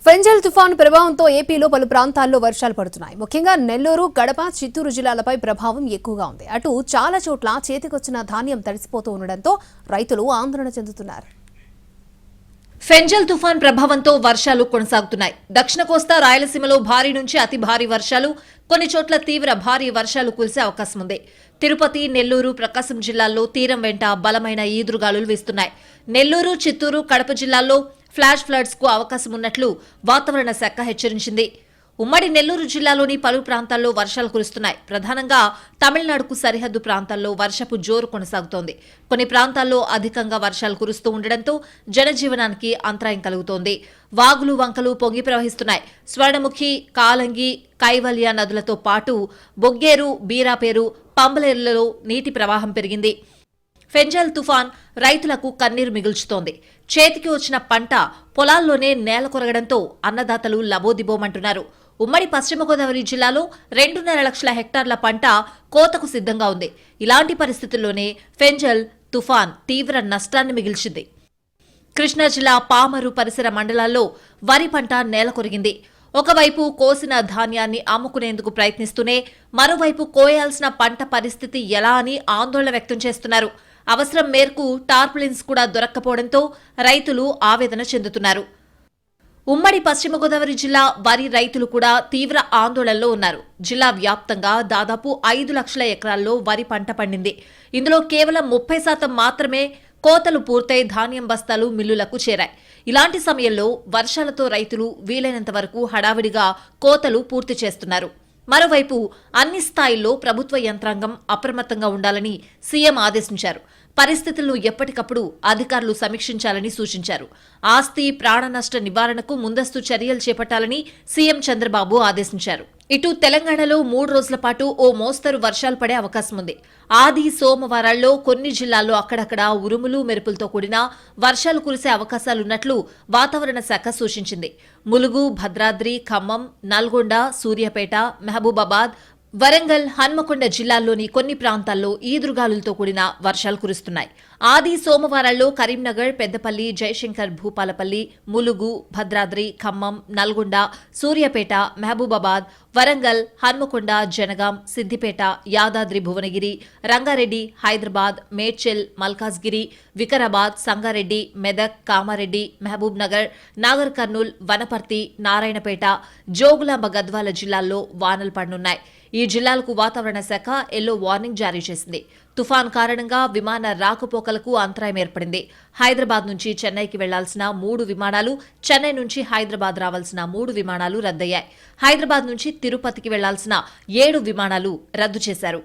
Fengal తుఫాను ప్రభావంతో ఏపీలో పలు ప్రాంతాల్లో వర్షాలు పడుతున్నాయి. ముఖ్యంగా నెల్లూరు, కడప, చిత్తూరు జిల్లాలపై ప్రభావం ఎక్కువగా ఉంది. అటు చాలా చోట్ల చేతికొచ్చిన ధాన్యం తడిసిపోతూ ఉండడంతో రైతులు ఆందోళన చెందుతున్నారు. ఫెంజల్ తుఫాన్ ప్రభావంతో వర్షాలు కొనసాగుతున్నాయి. దక్షిణ కోస్తా, రాయలసీమలో భారీ నుంచి అతి భారీ వర్షాలు, కొన్ని చోట్ల తీవ్ర భారీ వర్షాలు కురిసే అవకాశం ఉంది. తిరుపతి, నెల్లూరు, ప్రకాశం జిల్లాల్లో తీరం వెంట బలమైన ఈదురుగాలులు వీస్తున్నాయి. నెల్లూరు, చిత్తూరు, కడప జిల్లాల్లో ఫ్లాష్ ఫ్లడ్స్ కు అవకాశం ఉన్నట్లు వాతావరణ శాఖ హెచ్చరించింది. ఉమ్మడి నెల్లూరు జిల్లాలోని పలు ప్రాంతాల్లో వర్షాలు కురుస్తున్నాయి. ప్రధానంగా తమిళనాడుకు సరిహద్దు ప్రాంతాల్లో వర్షపు జోరు కొనసాగుతోంది. కొన్ని ప్రాంతాల్లో అధికంగా వర్షాలు కురుస్తూ ఉండడంతో జనజీవనానికి అంతరాయం కలుగుతోంది. వాగులు, వంకలు పొంగి ప్రవహిస్తున్నాయి. స్వర్ణముఖి, కాలంగి, కైవల్య నదులతో పాటు బొగ్గేరు, బీరాపేరు, పంబలేరులలో నీటి ప్రవాహం పెరిగింది. ఫెంజల్ తుఫాన్ రైతులకు కన్నీరు మిగుల్చుతోంది. చేతికి వచ్చిన పంట పొలాల్లోనే నేల కొరగడంతో అన్నదాతలు లబోదిబోమంటున్నారు. ఉమ్మడి పశ్చిమ గోదావరి జిల్లాలో 2.5 లక్షల హెక్టార్ల పంట కోతకు సిద్ధంగా ఉంది. ఇలాంటి పరిస్థితుల్లోనే ఫెంజల్ తుఫాన్ తీవ్ర నష్టాన్ని మిగిల్చింది. కృష్ణా జిల్లా పామరు పరిసర మండలాల్లో వరి పంట నేల కొరిగింది. ఒకవైపు కోసిన ధాన్యాన్ని అమ్ముకునేందుకు ప్రయత్నిస్తూనే మరోవైపు కోయాల్సిన పంట పరిస్థితి ఎలా అని ఆందోళన వ్యక్తం చేస్తున్నారు. అవసరం మేరకు టార్పులిన్స్ కూడా దొరక్కపోవడంతో రైతులు ఆవేదన చెందుతున్నారు. ఉమ్మడి పశ్చిమ గోదావరి జిల్లా వరి రైతులు కూడా తీవ్ర ఆందోళనలో ఉన్నారు. జిల్లా వ్యాప్తంగా దాదాపు 5 లక్షల ఎకరాల్లో వరి పంట పండింది. ఇందులో కేవలం 30% మాత్రమే కోతలు పూర్తయి ధాన్యం బస్తాలు మిల్లులకు చేరాయి. ఇలాంటి సమయంలో వర్షాలతో రైతులు వీలైనంత వరకు హడావిడిగా కోతలు పూర్తి చేస్తున్నారు. మరోవైపు అన్ని స్థాయిల్లో ప్రభుత్వ యంత్రాంగం అప్రమత్తంగా ఉండాలని సీఎం ఆదేశించారు. పరిస్థితులను ఎప్పటికప్పుడు అధికారులు సమీక్షించాలని సూచించారు. ఆస్తి, ప్రాణ నష్ట నివారణకు ముందస్తు చర్యలు చేపట్టాలని సీఎం చంద్రబాబు ఆదేశించారు. ఇటు తెలంగాణలో 3 రోజుల పాటు ఓ మోస్తరు వర్షాలు పడే అవకాశం ఉంది. ఆది, సోమవారాల్లో కొన్ని జిల్లాల్లో అక్కడక్కడ ఉరుములు, మెరుపులతో కూడిన వర్షాలు కురిసే అవకాశాలున్నట్లు వాతావరణ శాఖ సూచించింది. ములుగు, భద్రాద్రి, ఖమ్మం, నల్గొండ, సూర్యాపేట, మహబూబాబాద్, వరంగల్, హన్మకొండ జిల్లాల్లోని కొన్ని ప్రాంతాల్లో ఈదురుగాలులతో కూడిన వర్షాలు కురుస్తున్నాయి. ఆది, సోమవారాల్లో కరీంనగర్, పెద్దపల్లి, జయశంకర్ భూపాలపల్లి, ములుగు, భద్రాద్రి, ఖమ్మం, నల్గొండ, సూర్యాపేట, మహబూబాబాద్, వరంగల్, హన్మకొండ, జనగాం, సిద్దిపేట, యాదాద్రి భువనగిరి, రంగారెడ్డి, హైదరాబాద్, మేడ్చల్, మల్కాజ్గిరి, వికారాబాద్, సంగారెడ్డి, మెదక్, కామారెడ్డి, మహబూబ్ నగర్, నాగర్ కర్నూల్, వనపర్తి, నారాయణపేట, జోగులాంబ, గద్వాల జిల్లాల్లో వానలు పడనున్నాయి. ఈ జిల్లాలకు వాతావరణ శాఖ ఎల్లో వార్నింగ్ జారీ చేసింది. తుఫాన్ కారణంగా విమాన రాకపోకలకు అంతరాయం ఏర్పడింది. హైదరాబాద్ నుంచి చెన్నైకి వెళ్లాల్సిన 3 విమానాలు, చెన్నై నుంచి హైదరాబాద్ రావాల్సిన 3 విమానాలు రద్దయ్యాయి. హైదరాబాద్ నుంచి తిరుపతికి వెళ్లాల్సిన 7 విమానాలు రద్దు చేశారు.